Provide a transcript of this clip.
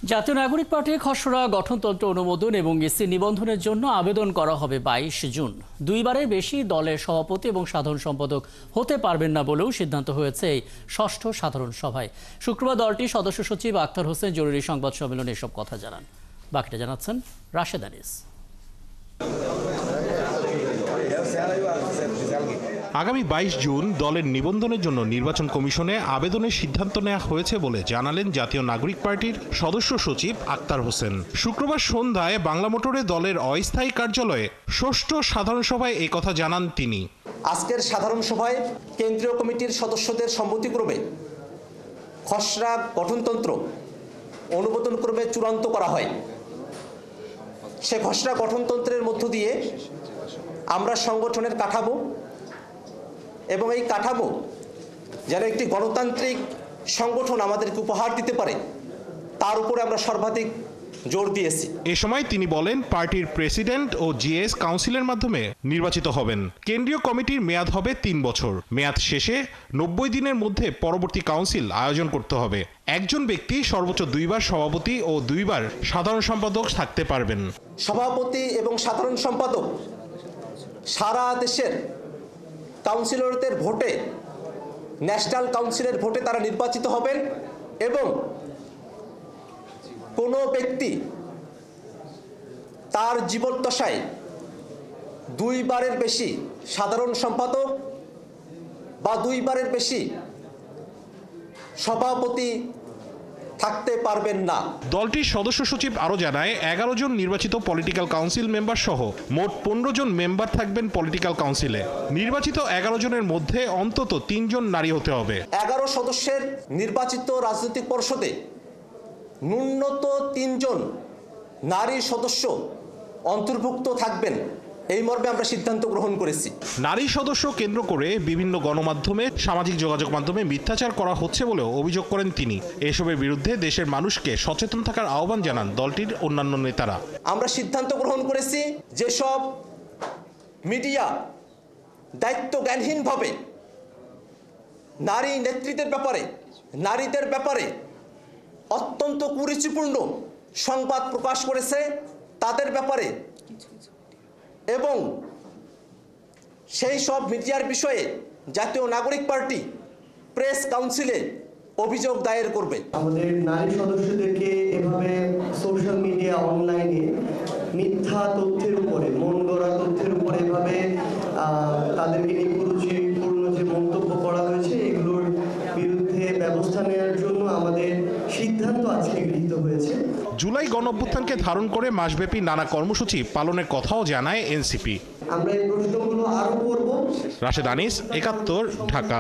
জাতীয় নাগরিক পার্টির খসড়া গঠনতন্ত্র অনুমোদন এবং এসি নিবন্ধনের জন্য আবেদন করা হবে 22 জুন। দুইবারের বেশি দলের সভাপতি এবং সাধারণ সম্পাদক হতে পারবেন না বলেও সিদ্ধান্ত হয়েছে এই ষষ্ঠ সাধারণ সভায়। শুক্রবার দলটির সদস্য সচিব আক্তার হোসেন জরুরি সংবাদ সম্মেলনে এসব কথা জানান। বাকিটা জানাচ্ছেন রাশেদ আনিস। আগামী 22 জুন দলের নিবন্ধনের জন্য নির্বাচন কমিশনে আবেদনের সিদ্ধান্ত নেওয়া হয়েছে বলে জানালেন জাতীয় নাগরিক পার্টির সদস্য সচিব আক্তার হোসেন। শুক্রবার সন্ধ্যায় বাংলা মোটরে দলের অস্থায়ী কার্যালয়ে ষষ্ঠ সাধারণ সভায় এই কথা জানান তিনি। আজকের সাধারণ সভায় কেন্দ্রীয় কমিটির সদস্যদের সম্মতিক্রমে খসড়া গঠনতন্ত্র অনুমোদনক্রমে চূড়ান্ত করা হয়। সে খসড়া গঠনতন্ত্রের মধ্য দিয়ে আমরা সংগঠনের কাঠামো এবং এই কাঠামো যেন একটি গণতান্ত্রিক সংগঠন আমাদেরকে উপহার দিতে পারে তার উপরে আমরা সর্বাধিক জোর দিয়েছি। এ সময় তিনি বলেন, পার্টির প্রেসিডেন্ট ও জিএস কাউন্সিলের মাধ্যমে নির্বাচিত হবেন। কেন্দ্রীয় কমিটির মেয়াদ হবে 3 বছর। মেয়াদ শেষে 90 দিনের মধ্যে পরবর্তী কাউন্সিল আয়োজন করতে হবে। একজন ব্যক্তি সর্বোচ্চ 2 বার সভাপতি ও 2 বার সাধারণ সম্পাদক থাকতে পারবেন। সভাপতি এবং সাধারণ সম্পাদক সারা দেশের কাউন্সিলরদের ভোটে, ন্যাশনাল কাউন্সিলের ভোটে তারা নির্বাচিত হবেন এবং কোনো ব্যক্তি তার জীবদ্দশায় 2 বারের বেশি সাধারণ সম্পাদক বা 2 বারের বেশি সভাপতি থাকতে পারবেন না। দলটির সদস্য সচিব আরও জানায়, 11 জন নির্বাচিত পলিটিক্যাল কাউন্সিল মেম্বার সহ মোট 15 জন মেম্বার থাকবেন পলিটিক্যাল কাউন্সিলে। নির্বাচিত 11 জনের মধ্যে অন্তত 3 জন নারী হতে হবে। 11 সদস্যের নির্বাচিত রাজনৈতিক পরিষদে ন্যূনতম 3 জন নারী সদস্য অন্তর্ভুক্ত থাকবেন, এই মর্মে আমরা সিদ্ধান্ত গ্রহণ করেছি। নারী সদস্য কেন্দ্র করে বিভিন্ন গণমাধ্যমে, সামাজিক যোগাযোগ মাধ্যমে মিথ্যাচার করা হচ্ছে বলেও অভিযোগ করেন তিনি। এসবের বিরুদ্ধে দেশের মানুষকে সচেতন থাকার আহ্বান জানান দলটির অন্যান্য নেতারা। আমরা সিদ্ধান্ত গ্রহণ করেছি যেসব মিডিয়া দায়িত্ব জ্ঞানহীনভাবে নারী নেতৃত্বের ব্যাপারে, নারীদের ব্যাপারে অত্যন্ত কুরুচিপূর্ণ সংবাদ প্রকাশ করেছে তাদের ব্যাপারে এবং সেই সব মিডিয়ার বিষয়ে জাতীয় নাগরিক পার্টি প্রেস কাউন্সিলে অভিযোগ দায়ের করবে। আমাদের নারী সদস্যদেরকে এভাবে সোশ্যাল মিডিয়া, অনলাইনে মিথ্যা তথ্যের উপরে, মন গড়া তথ্যের উপরে এভাবে তাদেরকে নিয়ে কুরুচিপূর্ণ যে মন্তব্য করা হয়েছে, এগুলোর বিরুদ্ধে ব্যবস্থা নেওয়ার জন্য আমাদের সিদ্ধান্ত আজকে গৃহীত হয়েছে। জুলাই গণঅভ্যুত্থানকে ধারণ করে মাসব্যাপী নানা কর্মসূচি পালনের কথাও জানায় এনসিপি। আমরা এই প্রশ্নগুলো আরো করব। রাশেদ আনিস, 71, ঢাকা।